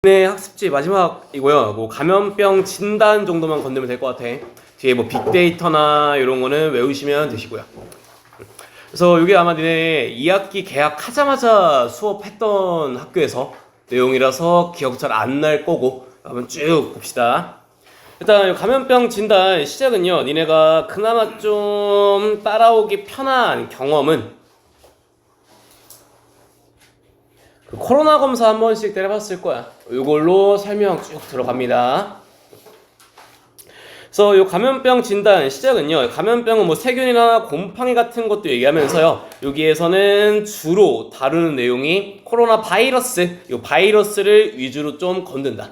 네, 학습지 마지막이고요. 뭐 감염병 진단 정도만 건드면 될 것 같아. 뒤에 뭐 빅데이터나 이런 거는 외우시면 되시고요. 그래서 이게 아마 니네 2학기 개학하자마자 수업했던 학교에서 내용이라서 기억 잘 안 날 거고 한번 쭉 봅시다. 일단 감염병 진단 시작은요. 니네가 그나마 좀 따라오기 편한 경험은 그 코로나 검사 한 번씩 때려봤을 거야. 이걸로 설명 쭉 들어갑니다. 그래서 이 감염병 진단 시작은요. 감염병은 뭐 세균이나 곰팡이 같은 것도 얘기하면서요. 여기에서는 주로 다루는 내용이 코로나 바이러스, 이 바이러스를 위주로 좀 건든다.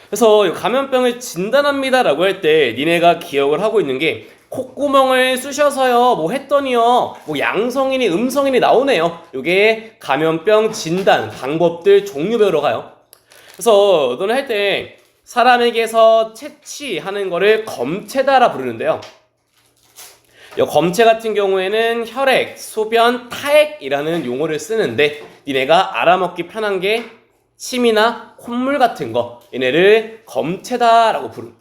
그래서 이 감염병을 진단합니다라고 할 때 니네가 기억을 하고 있는 게 콧구멍을 쑤셔서요 뭐 했더니요 뭐 양성이니 음성이니 나오네요. 요게 감염병 진단 방법들 종류별로 가요. 그래서 너는 할 때 사람에게서 채취하는 거를 검체다라 부르는데요. 이 검체 같은 경우에는 혈액, 소변, 타액이라는 용어를 쓰는데 니네가 알아먹기 편한 게 침이나 콧물 같은 거 얘네를 검체다라고 부릅니다.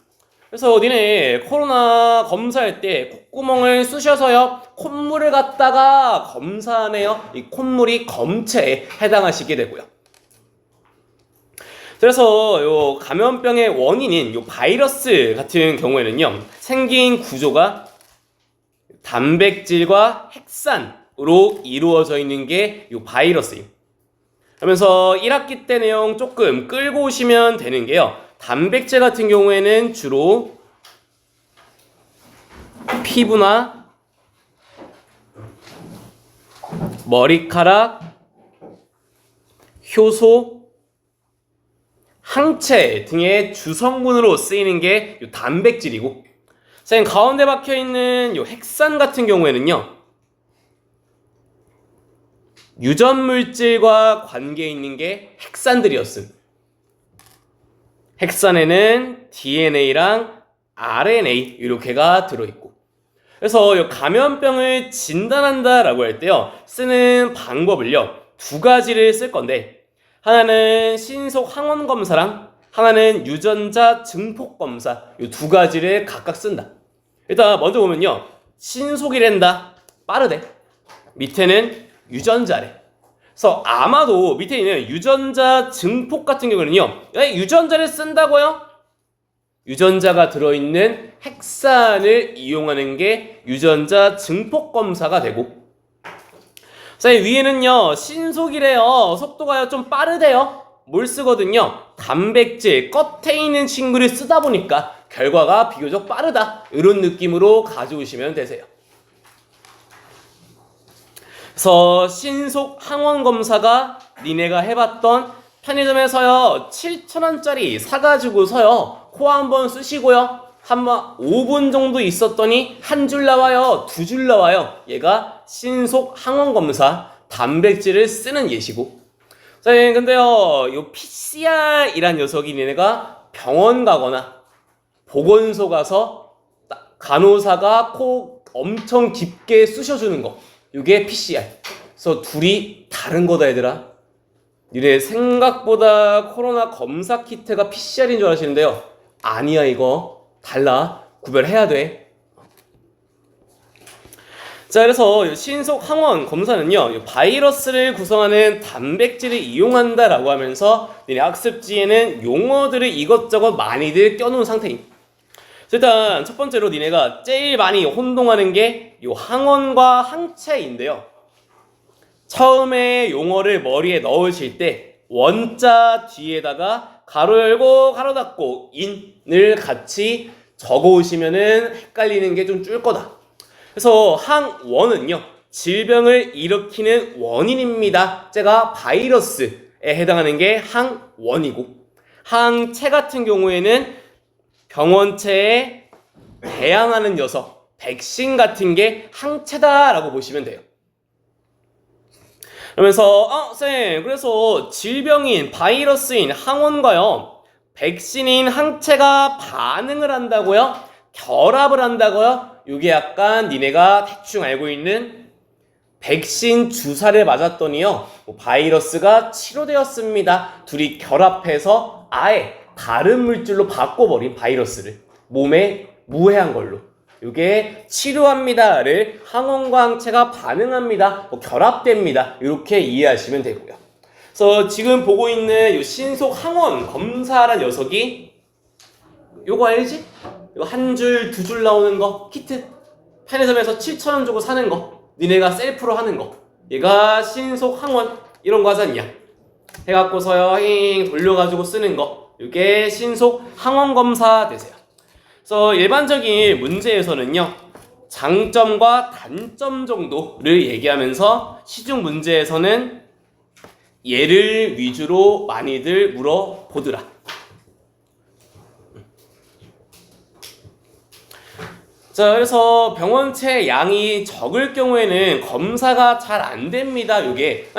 그래서 니네 코로나 검사할 때 콧구멍을 쑤셔서요 콧물을 갖다가 검사하네요. 이 콧물이 검체에 해당하시게 되고요. 그래서 요 감염병의 원인인 요 바이러스 같은 경우에는요 생긴 구조가 단백질과 핵산으로 이루어져 있는 게 요 바이러스예요. 그러면서 1학기 때 내용 조금 끌고 오시면 되는 게요. 단백질 같은 경우에는 주로 피부나 머리카락, 효소, 항체 등의 주성분으로 쓰이는 게 요 단백질이고, 선생님 가운데 박혀 있는 요 핵산 같은 경우에는요. 유전 물질과 관계 있는 게 핵산들이었음. 핵산에는 DNA랑 RNA 이렇게가 들어있고. 그래서 이 감염병을 진단한다라고 할 때요 쓰는 방법을요 두 가지를 쓸 건데 하나는 신속 항원 검사랑 하나는 유전자 증폭 검사 이 두 가지를 각각 쓴다. 일단 먼저 보면요 신속이란다 빠르대 밑에는 유전자래. 그래서 아마도 밑에 있는 유전자 증폭 같은 경우는요 유전자를 쓴다고요? 유전자가 들어있는 핵산을 이용하는 게 유전자 증폭 검사가 되고, 선생님 위에는요 신속이래요. 속도가요 좀 빠르대요. 뭘 쓰거든요? 단백질 겉에 있는 친구를 쓰다 보니까 결과가 비교적 빠르다 이런 느낌으로 가져오시면 되세요. 그래서 신속 항원 검사가 니네가 해봤던 편의점에서요 7,000원짜리 사가지고서요 코 한번 쓰시고요 한번 5분 정도 있었더니 한 줄 나와요 두 줄 나와요. 얘가 신속 항원 검사 단백질을 쓰는 예시고, 선생님 근데요 요 PCR이란 녀석이 니네가 병원 가거나 보건소 가서 간호사가 코 엄청 깊게 쑤셔주는 거 이게 PCR. 그래서 둘이 다른 거다 얘들아. 니네 생각보다 코로나 검사 키트가 PCR인 줄 아시는데요 아니야. 이거 달라. 구별해야 돼. 자, 그래서 신속 항원 검사는요 바이러스를 구성하는 단백질을 이용한다라고 하면서 니네 학습지에는 용어들을 이것저것 많이들 껴놓은 상태입니다. 일단 첫 번째로 니네가 제일 많이 혼동하는 게 요 항원과 항체인데요. 처음에 용어를 머리에 넣으실 때 원자 뒤에다가 가로 열고 가로 닫고 인을 같이 적어 오시면은 헷갈리는 게 좀 줄 거다. 그래서 항원은요 질병을 일으키는 원인입니다. 제가 바이러스에 해당하는 게 항원이고, 항체 같은 경우에는 병원체에 대항하는 녀석, 백신 같은 게 항체다라고 보시면 돼요. 그러면서 쌤 그래서 질병인 바이러스인 항원과요 백신인 항체가 반응을 한다고요? 결합을 한다고요? 이게 약간 니네가 대충 알고 있는 백신 주사를 맞았더니요, 바이러스가 치료되었습니다. 둘이 결합해서 아예 다른 물질로 바꿔버린 바이러스를 몸에 무해한 걸로, 이게 치료합니다를 항원과 항체가 반응합니다, 결합됩니다, 이렇게 이해하시면 되고요. 그래서 지금 보고 있는 이 신속 항원 검사라는 녀석이, 요거 알지? 이거 한 줄, 두 줄 나오는 거, 키트 편의점에서 7,000원 주고 사는 거, 니네가 셀프로 하는 거, 얘가 신속 항원 이런 거 하잖냐, 해갖고서요 힝 돌려가지고 쓰는 거, 이게 신속 항원 검사 되세요. 그래서 일반적인 문제에서는요, 장점과 단점 정도를 얘기하면서 시중 문제에서는 얘를 위주로 많이들 물어보더라. 자, 그래서 병원체 양이 적을 경우에는 검사가 잘 안 됩니다. 요게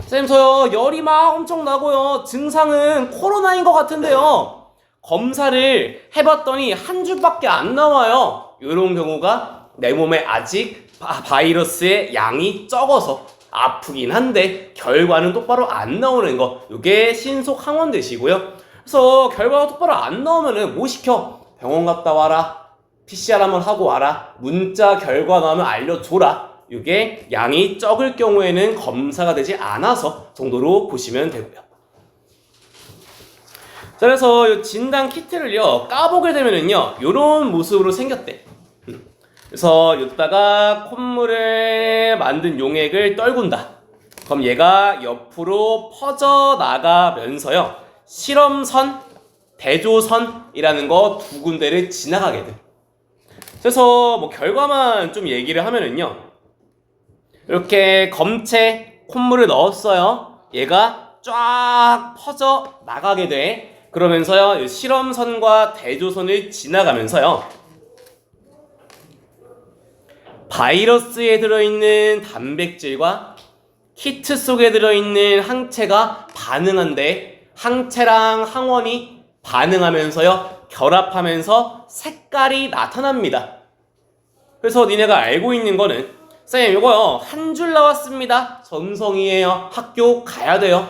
쌤 저요 열이 막 엄청 나고요, 증상은 코로나인 것 같은데요, 검사를 해봤더니 한 줄밖에 안 나와요. 이런 경우가 내 몸에 아직 바이러스의 양이 적어서 아프긴 한데 결과는 똑바로 안 나오는 거, 이게 신속 항원 되시고요. 그래서 결과가 똑바로 안 나오면은 뭐 시켜? 병원 갔다 와라, PCR 한번 하고 와라, 문자 결과 나오면 알려줘라. 이게 양이 적을 경우에는 검사가 되지 않아서 정도로 보시면 되고요. 자, 그래서 이 진단 키트를요 까보게 되면은요 요런 모습으로 생겼대. 그래서 여기다가 콧물을 만든 용액을 떨군다. 그럼 얘가 옆으로 퍼져 나가면서요 실험선, 대조선이라는 거 두 군데를 지나가게 돼. 그래서 뭐 결과만 좀 얘기를 하면은요, 이렇게 검체 콧물을 넣었어요. 얘가 쫙 퍼져 나가게 돼. 그러면서요 실험선과 대조선을 지나가면서요 바이러스에 들어있는 단백질과 키트 속에 들어있는 항체가 반응한데, 항체랑 항원이 반응하면서요 결합하면서 색깔이 나타납니다. 그래서 니네가 알고 있는 거는, 쌤 이거요 한 줄 나왔습니다, 전성이에요, 학교 가야 돼요.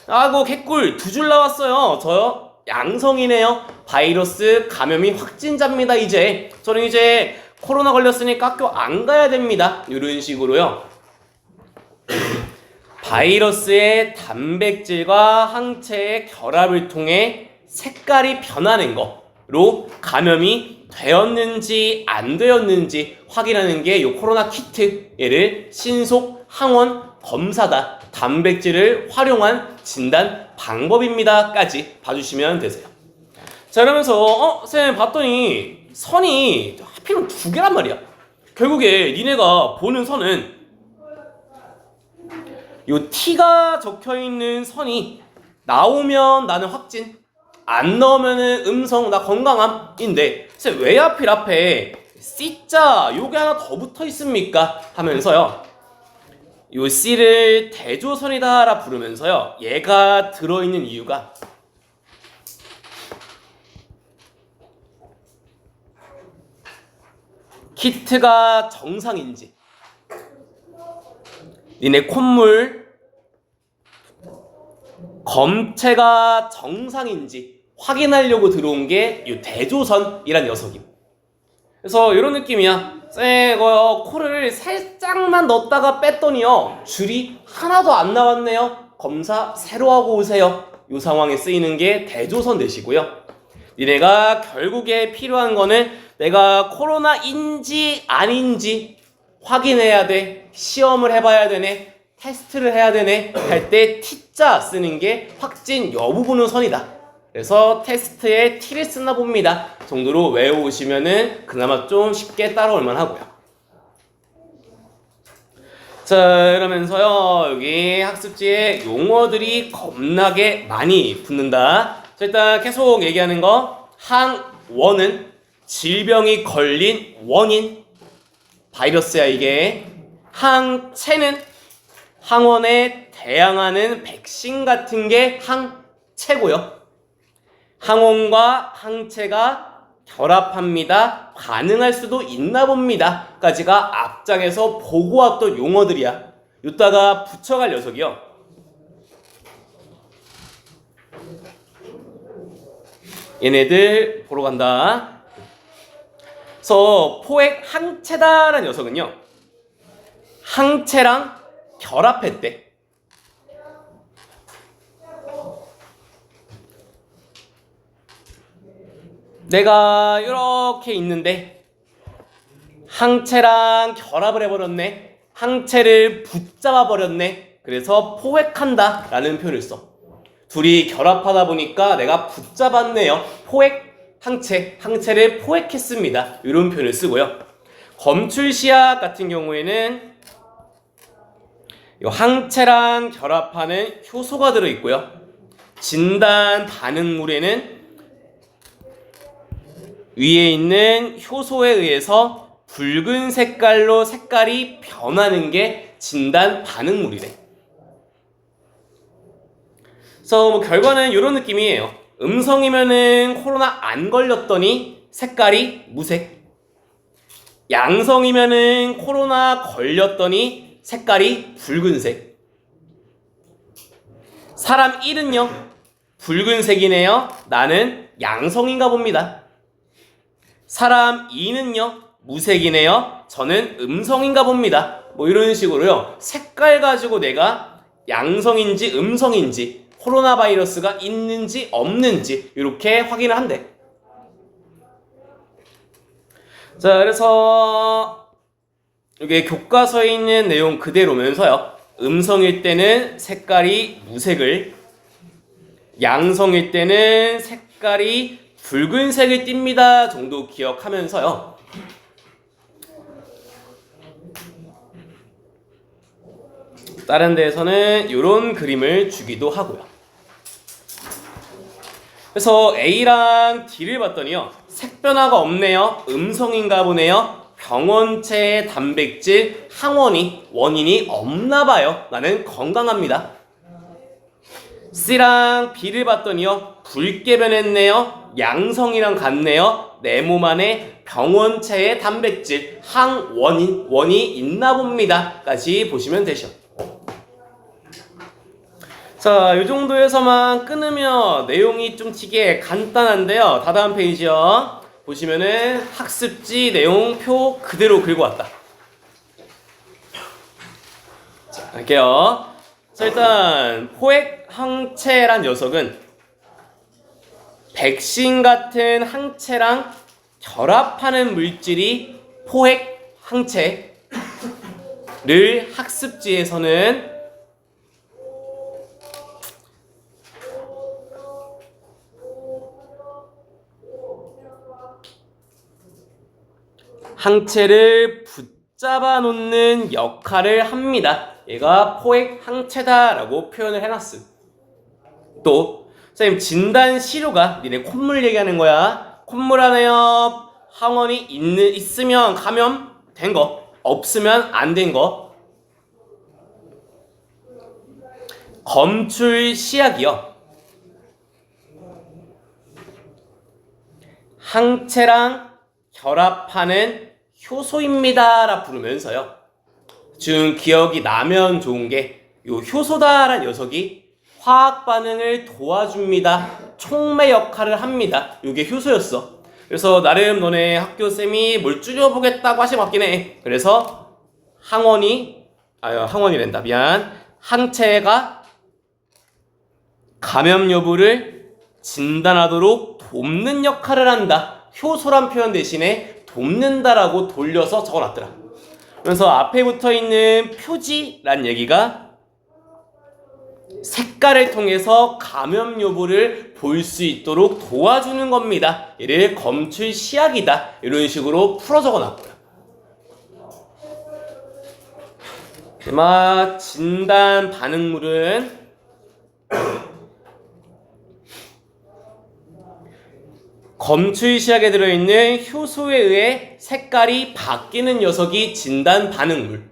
아고 개꿀 두 줄 나왔어요, 저요 양성이네요, 바이러스 감염이 확진자입니다, 이제 저는 이제 코로나 걸렸으니까 학교 안 가야 됩니다. 이런 식으로요 바이러스의 단백질과 항체의 결합을 통해 색깔이 변하는 거로 감염이 되었는지 안 되었는지 확인하는 게 이 코로나 키트, 얘를 신속 항원 검사다, 단백질을 활용한 진단 방법입니다까지 봐주시면 되세요. 자, 이러면서 쌤 봤더니 선이 하필이면 두 개란 말이야. 결국에 니네가 보는 선은 요 T가 적혀있는 선이 나오면 나는 확진, 안 나오면은 음성, 나 건강함인데 쌤 왜 하필 앞에 C자 요게 하나 더 붙어 있습니까? 하면서요 요 C를 대조선이다라 부르면서요 얘가 들어있는 이유가, 키트가 정상인지, 니네 콧물 검체가 정상인지 확인하려고 들어온 게 이 대조선이란 녀석임. 그래서 이런 느낌이야. 쎄, 코를 살짝만 넣었다가 뺐더니요 줄이 하나도 안 나왔네요. 검사 새로 하고 오세요. 이 상황에 쓰이는 게 대조선 되시고요. 니네가 결국에 필요한 거는 내가 코로나인지 아닌지 확인해야 돼, 시험을 해봐야 되네, 테스트를 해야 되네 할 때 T자 쓰는 게 확진 여부 보는 선이다. 그래서 테스트에 T를 쓰나 봅니다 정도로 외워오시면은 그나마 좀 쉽게 따라올 만하고요. 자, 이러면서요 여기 학습지에 용어들이 겁나게 많이 붙는다. 자, 일단 계속 얘기하는 거, 항원은 질병이 걸린 원인, 바이러스야 이게. 항체는 항원에 대항하는 백신 같은 게 항체고요. 항원과 항체가 결합합니다, 반응할 수도 있나 봅니다 까지가 앞장에서 보고 왔던 용어들이야. 이따가 붙여갈 녀석이요. 얘네들 보러 간다. 그래서 포획 항체다라는 녀석은요, 항체랑 결합했대. 내가 이렇게 있는데 항체랑 결합을 해버렸네. 항체를 붙잡아 버렸네. 그래서 포획한다 라는 표현을 써. 둘이 결합하다 보니까 내가 붙잡았네요. 포획, 항체를 포획했습니다. 이런 표현을 쓰고요. 검출시약 같은 경우에는 이 항체랑 결합하는 효소가 들어있고요. 진단 반응물에는 위에 있는 효소에 의해서 붉은 색깔로 색깔이 변하는 게 진단 반응물이래. 그래서 뭐 결과는 이런 느낌이에요. 음성이면은 코로나 안 걸렸더니 색깔이 무색. 양성이면은 코로나 걸렸더니 색깔이 붉은색. 사람 1은요, 붉은색이네요. 나는 양성인가 봅니다. 사람 2는요, 무색이네요. 저는 음성인가 봅니다. 뭐 이런 식으로요, 색깔 가지고 내가 양성인지 음성인지, 코로나 바이러스가 있는지 없는지 이렇게 확인을 한대. 자, 그래서 이게 교과서에 있는 내용 그대로면서요, 음성일 때는 색깔이 무색을, 양성일 때는 색깔이 붉은색을 띱니다 정도 기억하면서요, 다른 데에서는 이런 그림을 주기도 하고요. 그래서 A랑 D를 봤더니요, 색 변화가 없네요. 음성인가 보네요. 병원체 단백질 항원이 원인이 없나 봐요. 나는 건강합니다. C랑 B를 봤더니요, 붉게 변했네요. 양성이랑 같네요. 내 몸 안에 병원체의 단백질 항원이 있나 봅니다 까지 보시면 되죠. 자, 이 정도에서만 끊으면 내용이 좀 되게 간단한데요. 다다음 페이지요. 보시면은 학습지 내용표 그대로 긁어왔다. 자, 갈게요. 자, 일단 포획 항체란 녀석은 백신 같은 항체랑 결합하는 물질이 포획 항체를 학습지에서는 항체를 붙잡아 놓는 역할을 합니다. 얘가 포획 항체다라고 표현을 해놨음. 또 선생님, 진단 시료가 니네 콧물 얘기하는 거야. 콧물 안에요, 항원이 있으면 감염된 거, 없으면 안 된 거. 검출 시약이요, 항체랑 결합하는 효소입니다 라 부르면서요, 지금 기억이 나면 좋은 게 요 효소다라는 녀석이 화학 반응을 도와줍니다. 촉매 역할을 합니다. 요게 효소였어. 그래서 나름 너네 학교쌤이 뭘 줄여보겠다고 하신 것 같긴 해. 그래서 항원이란다. 미안. 항체가 감염 여부를 진단하도록 돕는 역할을 한다. 효소란 표현 대신에 돕는다라고 돌려서 적어놨더라. 그래서 앞에 붙어있는 표지란 얘기가 색깔을 통해서 감염 여부를 볼 수 있도록 도와주는 겁니다. 얘를 검출 시약이다. 이런 식으로 풀어 적어놨고요. 마지막 진단 반응물은 검출 시약에 들어있는 효소에 의해 색깔이 바뀌는 녀석이 진단 반응물.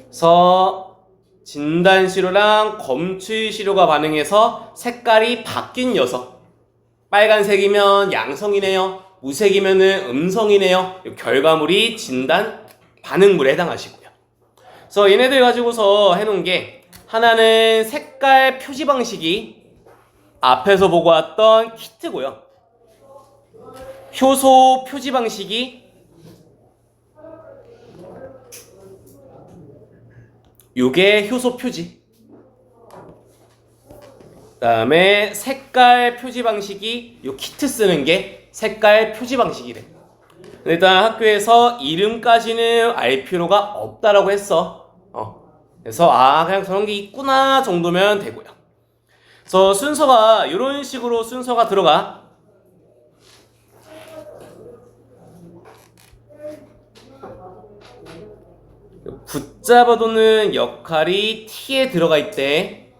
그래서 진단 시료랑 검출 시료가 반응해서 색깔이 바뀐 녀석. 빨간색이면 양성이네요. 무색이면은 음성이네요. 결과물이 진단 반응물에 해당하시고요. 그래서 얘네들 가지고서 해놓은 게 하나는 색깔 표시 방식이 앞에서 보고 왔던 키트고요. 효소 표지 방식이 요게 효소 표지. 그 다음에 색깔 표지 방식이 요 키트 쓰는 게 색깔 표지 방식이래. 일단 학교에서 이름까지는 알 필요가 없다라고 했어. 그래서 그냥 저런 게 있구나 정도면 되고요. 그래서 순서가 이런 식으로 순서가 들어가. 붙잡아두는 역할이 T에 들어가 있대.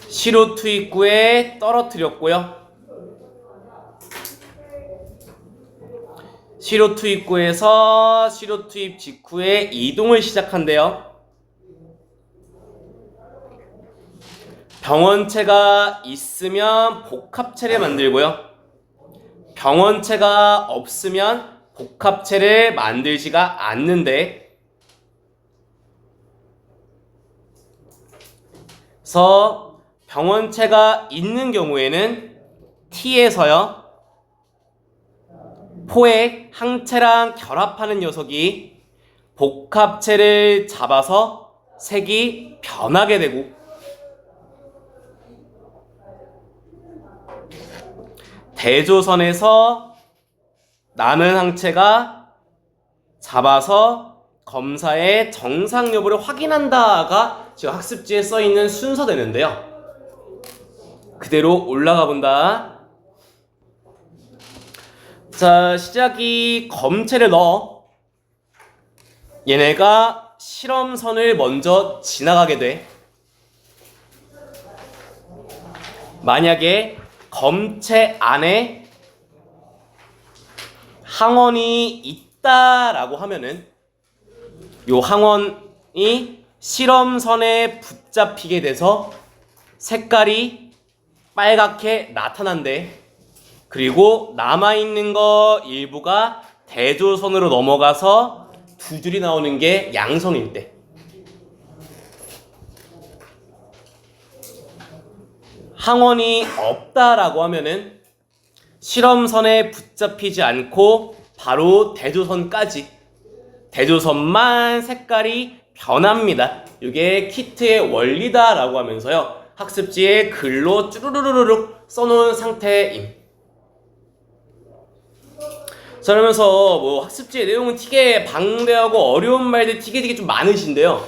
시로 투입구에 떨어뜨렸고요. 시로 투입구에서 시로 투입 직후에 이동을 시작한대요. 병원체가 있으면 복합체를 만들고요. 병원체가 없으면 복합체를 만들지가 않는데, 그래서 병원체가 있는 경우에는 T에서요 포에 항체랑 결합하는 녀석이 복합체를 잡아서 색이 변하게 되고, 대조선에서 남은 항체가 잡아서 검사의 정상 여부를 확인한다가 지금 학습지에 써있는 순서 되는데요. 그대로 올라가 본다. 자, 시작이 검체를 넣어. 얘네가 실험선을 먼저 지나가게 돼. 만약에 검체 안에 항원이 있다라고 하면은 요 항원이 실험선에 붙잡히게 돼서 색깔이 빨갛게 나타난대. 그리고 남아있는 거 일부가 대조선으로 넘어가서 두 줄이 나오는 게 양선일 때. 항원이 없다라고 하면은 실험선에 붙잡히지 않고 바로 대조선까지, 대조선만 색깔이 변합니다. 이게 키트의 원리다라고 하면서요 학습지에 글로 쭈루루루룩 써놓은 상태임. 자, 그러면서 뭐 학습지의 내용은 되게 방대하고 어려운 말들 되게 좀 많으신데요,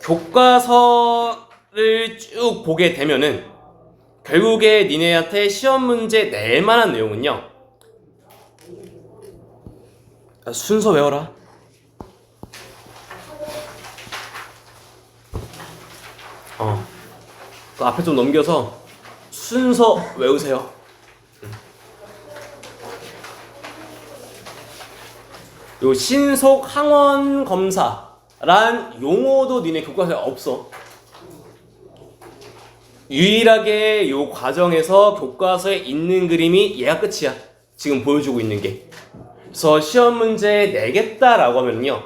교과서를 쭉 보게 되면은 결국에 니네한테 시험 문제 낼 만한 내용은요, 순서 외워라. 그 앞에 좀 넘겨서 순서 외우세요. 요 신속 항원 검사란 용어도 니네 교과서에 없어. 유일하게 요 과정에서 교과서에 있는 그림이 얘가 끝이야. 지금 보여주고 있는 게. 그래서 시험 문제 내겠다라고 하면요,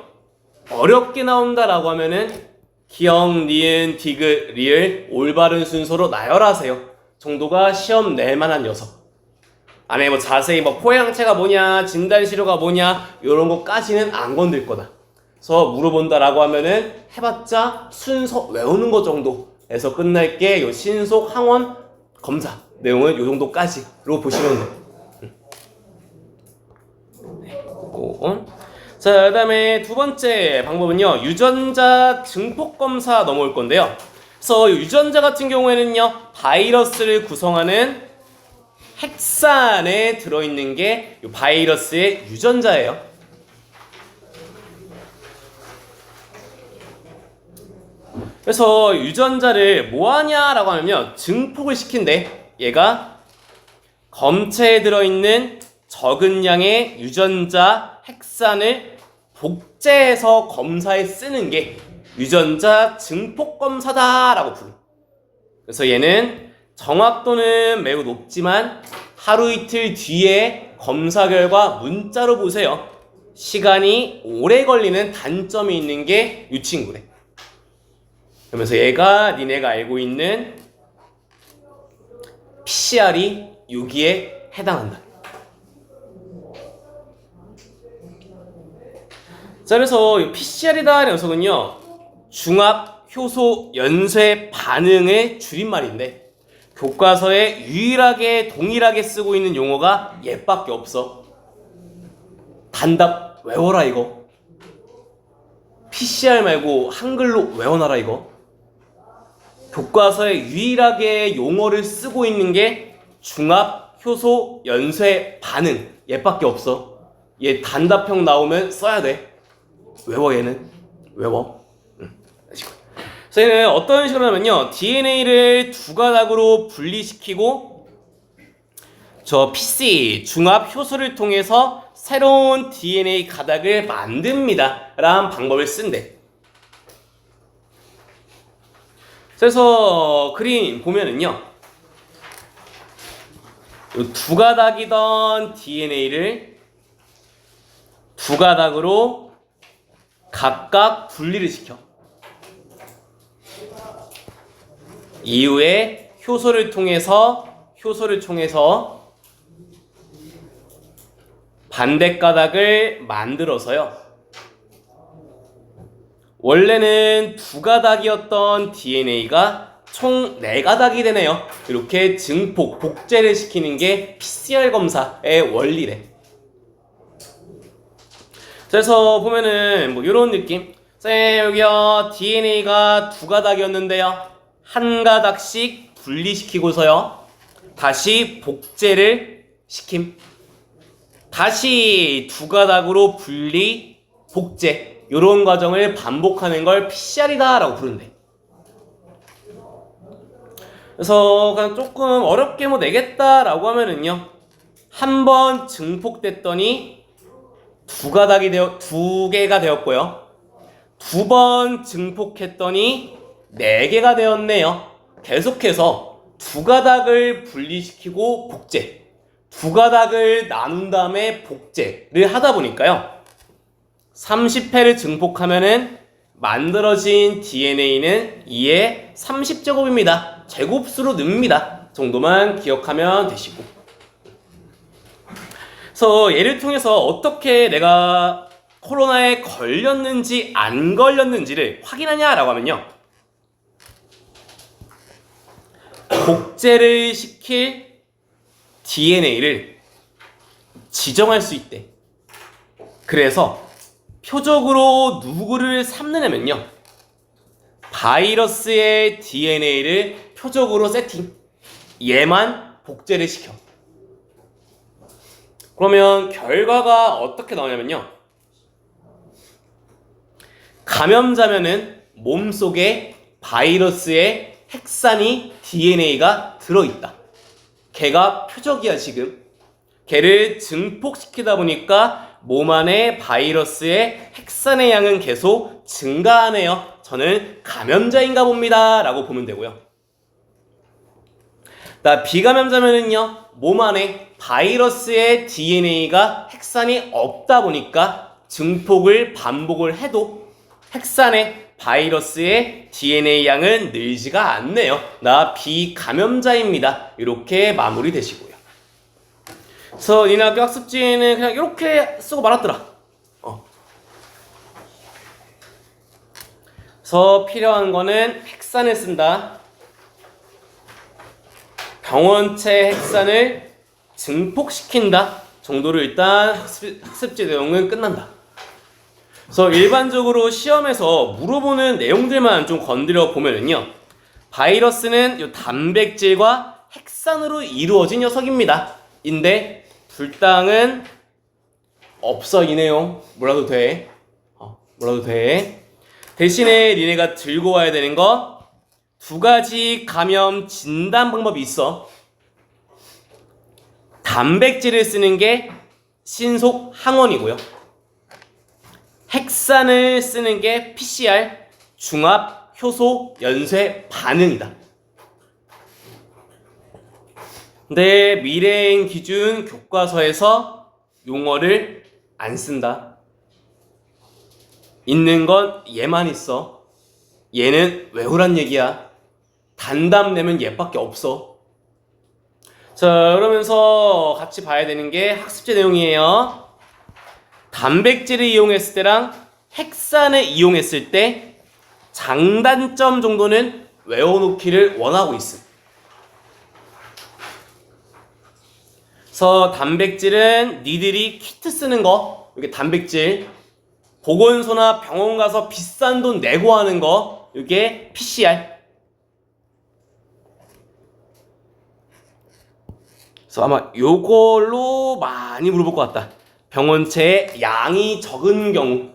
어렵게 나온다라고 하면은 기역, 니은, 디귿, 리을 올바른 순서로 나열하세요 정도가 시험 낼 만한 녀석. 안에 뭐 자세히 뭐 포항체가 뭐냐, 진단시료가 뭐냐 요런 것까지는 안 건들 거다. 그래서 물어본다라고 하면은 해봤자 순서 외우는 거 정도에서 끝날 게 요 신속 항원 검사 내용은 요 정도까지로 보시면 돼요. 자, 그 다음에 두 번째 방법은요, 유전자 증폭 검사 넘어올 건데요. 그래서 유전자 같은 경우에는요, 바이러스를 구성하는 핵산에 들어있는 게 이 바이러스의 유전자예요. 그래서 유전자를 뭐하냐라고 하면 증폭을 시킨대. 얘가 검체에 들어있는 적은 양의 유전자 핵산을 복제해서 검사에 쓰는 게 유전자 증폭 검사다라고 부르. 그래서 얘는 정확도는 매우 높지만 하루 이틀 뒤에 검사 결과 문자로 보세요. 시간이 오래 걸리는 단점이 있는 게 이 친구래. 그러면서 얘가 니네가 알고 있는 PCR이 여기에 해당한다. 자, 그래서 이 PCR이다 녀석은요, 중합 효소 연쇄 반응의 줄임말인데 교과서에 유일하게 동일하게 쓰고 있는 용어가 얘밖에 없어. 단답 외워라 이거. PCR 말고 한글로 외워놔라 이거. 교과서에 유일하게 용어를 쓰고 있는 게 중합 효소 연쇄 반응 얘밖에 없어. 얘 단답형 나오면 써야 돼. 외워 얘는. 외워. 그래서 얘는 어떤 식으로 하면요, DNA를 두 가닥으로 분리시키고 저 PC 중합 효소를 통해서 새로운 DNA 가닥을 만듭니다 라는 방법을 쓴대. 그래서 그림 보면은요, 두 가닥이던 DNA를 두 가닥으로 각각 분리를 시켜. 이후에 효소를 통해서 반대 가닥을 만들어서요, 원래는 두 가닥이었던 DNA가 총 4가닥이 되네요. 이렇게 증폭, 복제를 시키는 게 PCR 검사의 원리래. 그래서 보면은 뭐 이런 느낌. 쌤, 여기요, DNA가 두 가닥이었는데요, 한 가닥씩 분리시키고서요, 다시 복제를 시킴. 다시 두 가닥으로 분리, 복제, 이런 과정을 반복하는 걸 PCR이다 라고 부른대. 그래서 그냥 조금 어렵게 뭐 내겠다 라고 하면은요, 한 번 증폭됐더니 두 개가 되었고요, 두 번 증폭했더니 4개가 되었네요. 계속해서 두 가닥을 분리시키고 복제, 두 가닥을 나눈 다음에 복제를 하다 보니까요, 30회를 증폭하면은 만들어진 DNA는 2의 30제곱입니다. 제곱수로 늡니다. 정도만 기억하면 되시고. 그래서 얘를 통해서 어떻게 내가 코로나에 걸렸는지 안 걸렸는지를 확인하냐라고 하면요, 복제를 시킬 DNA를 지정할 수 있대. 그래서 표적으로 누구를 삼느냐면요, 바이러스의 DNA를 표적으로 세팅, 얘만 복제를 시켜. 그러면 결과가 어떻게 나오냐면요, 감염자면은 몸속에 바이러스의 핵산이 DNA가 들어있다. 걔가 표적이야 지금. 걔를 증폭시키다 보니까 몸 안에 바이러스의 핵산의 양은 계속 증가하네요. 저는 감염자인가 봅니다 라고 보면 되고요. 비감염자면은요, 몸 안에 바이러스의 DNA가 핵산이 없다 보니까 증폭을 반복을 해도 핵산의 바이러스의 DNA 양은 늘지가 않네요. 나 비감염자입니다. 이렇게 마무리 되시고요. 그래서 니네 학교 학습지에는 그냥 이렇게 쓰고 말았더라. 그래서 필요한 거는 핵산을 쓴다. 병원체 핵산을 증폭시킨다 정도로 일단 학습지 내용은 끝난다. 그래서 일반적으로 시험에서 물어보는 내용들만 좀 건드려 보면은요, 바이러스는 이 단백질과 핵산으로 이루어진 녀석입니다. 인데 불당은 없어 이 내용. 몰라도 돼. 몰라도 돼. 대신에 니네가 들고 와야 되는 거 2가지 감염 진단 방법이 있어. 단백질을 쓰는 게 신속 항원이고요, 핵산을 쓰는 게 PCR 중합 효소 연쇄 반응이다. 근데 미래행 기준 교과서에서 용어를 안 쓴다. 있는 건 얘만 있어. 얘는 외우란 얘기야. 단답 내면 얘밖에 없어. 자, 그러면서 같이 봐야 되는 게 학습제 내용이에요. 단백질을 이용했을 때랑 핵산을 이용했을 때 장단점 정도는 외워놓기를 원하고 있음. 그래서 단백질은 니들이 키트 쓰는 거, 이게 단백질, 보건소나 병원 가서 비싼 돈 내고 하는 거, 이게 PCR. 그래서 아마 요걸로 많이 물어볼 것 같다. 병원체의 양이 적은 경우,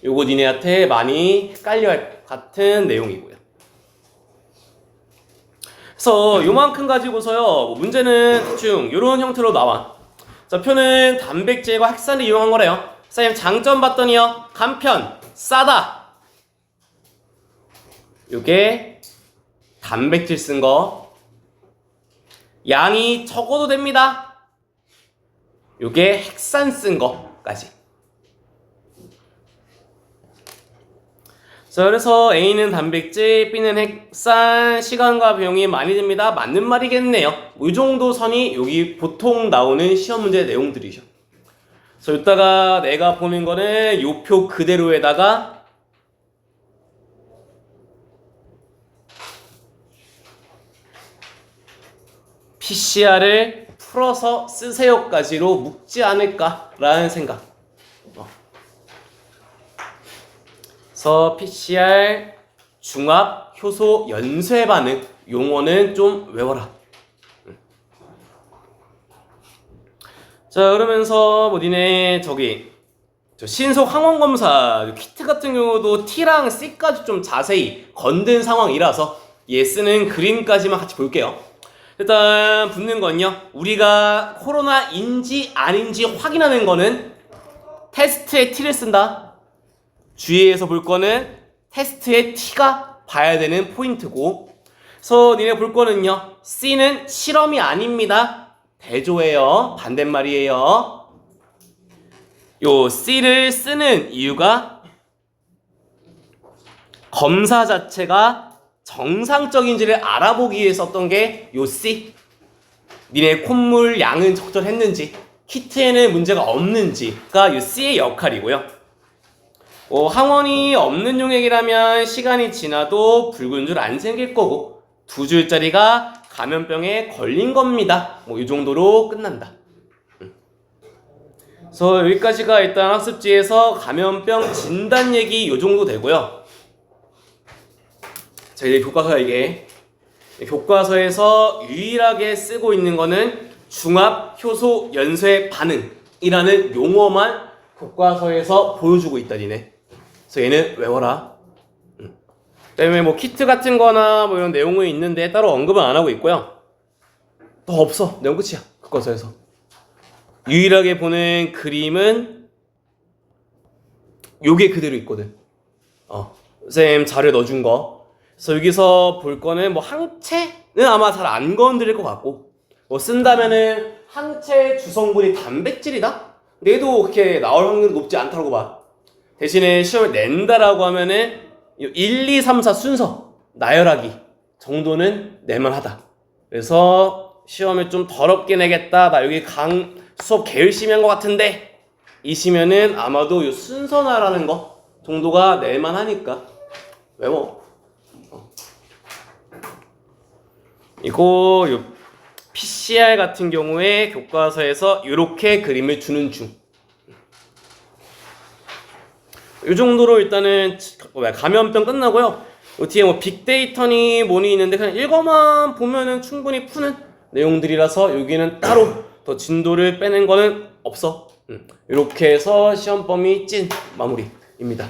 요거 니네한테 많이 헷갈려 할 같은 내용이고요. 그래서 요만큼 가지고서요, 문제는 대충 요런 형태로 나와. 자, 표는 단백질과 핵산을 이용한 거래요. 선생님 장점 봤더니요, 간편, 싸다. 요게 단백질 쓴 거. 양이 적어도 됩니다. 요게 핵산 쓴 거까지. 자, 그래서 A는 단백질, B는 핵산, 시간과 비용이 많이 듭니다. 맞는 말이겠네요. 이 정도 선이 여기 보통 나오는 시험 문제 내용들이죠. 그래서 이따가 내가 보는 거는 요 표 그대로에다가 PCR을 풀어서 쓰세요까지로 묶지 않을까라는 생각. 그래서 PCR 중합 효소 연쇄 반응 용어는 좀 외워라. 자, 그러면서 뭐 니네 저기 신속 항원 검사 키트 같은 경우도 T랑 C까지 좀 자세히 건든 상황이라서 얘 쓰는 그림까지만 같이 볼게요. 일단 붙는 건요, 우리가 코로나인지 아닌지 확인하는 거는 테스트에 T를 쓴다. 주의해서 볼 거는 테스트의 T가 봐야 되는 포인트고, 그래서 니네 볼 거는요, C는 실험이 아닙니다. 대조예요. 반대말이에요. 요 C를 쓰는 이유가 검사 자체가 정상적인지를 알아보기 위해서 썼던 게 요 C. 니네 콧물 양은 적절했는지, 키트에는 문제가 없는지가 요 C의 역할이고요. 항원이 없는 용액이라면 시간이 지나도 붉은 줄 안 생길 거고, 2줄짜리가 감염병에 걸린 겁니다. 이 정도로 끝난다. 그래서 여기까지가 일단 학습지에서 감염병 진단 얘기 요 정도 되고요. 자, 이제 교과서야 이게. 교과서에서 유일하게 쓰고 있는 거는 중합 효소 연쇄 반응이라는 용어만 교과서에서 보여주고 있다, 니네. 그래서 얘는 외워라. 그다음에 뭐 키트 같은 거나 뭐 이런 내용은 있는데 따로 언급은 안 하고 있고요. 더 없어. 내용 끝이야. 교과서에서. 유일하게 보는 그림은 요게 그대로 있거든. 쌤 자료 넣어준 거. 그래서 여기서 볼 거는 뭐 항체는 아마 잘 안 건드릴 것 같고, 뭐 쓴다면은 항체 주성분이 단백질이다? 근데 얘도 그렇게 나올 확률이 높지 않다고 봐. 대신에 시험을 낸다라고 하면은 1, 2, 3, 4 순서 나열하기 정도는 낼만하다. 그래서 시험을 좀 더럽게 내겠다, 나 여기 수업 개 열심히 한 것 같은데 이시면은 아마도 이 순서나라는 거 정도가 낼만하니까 외워. 이거 요 PCR 같은 경우에 교과서에서 이렇게 그림을 주는 중. 이 정도로 일단은 감염병 끝나고요. 뒤에 뭐 빅데이터니 뭐니 있는데 그냥 읽어만 보면은 충분히 푸는 내용들이라서 여기는 따로 더 진도를 빼는 거는 없어. 이렇게 해서 시험 범위 찐 마무리입니다.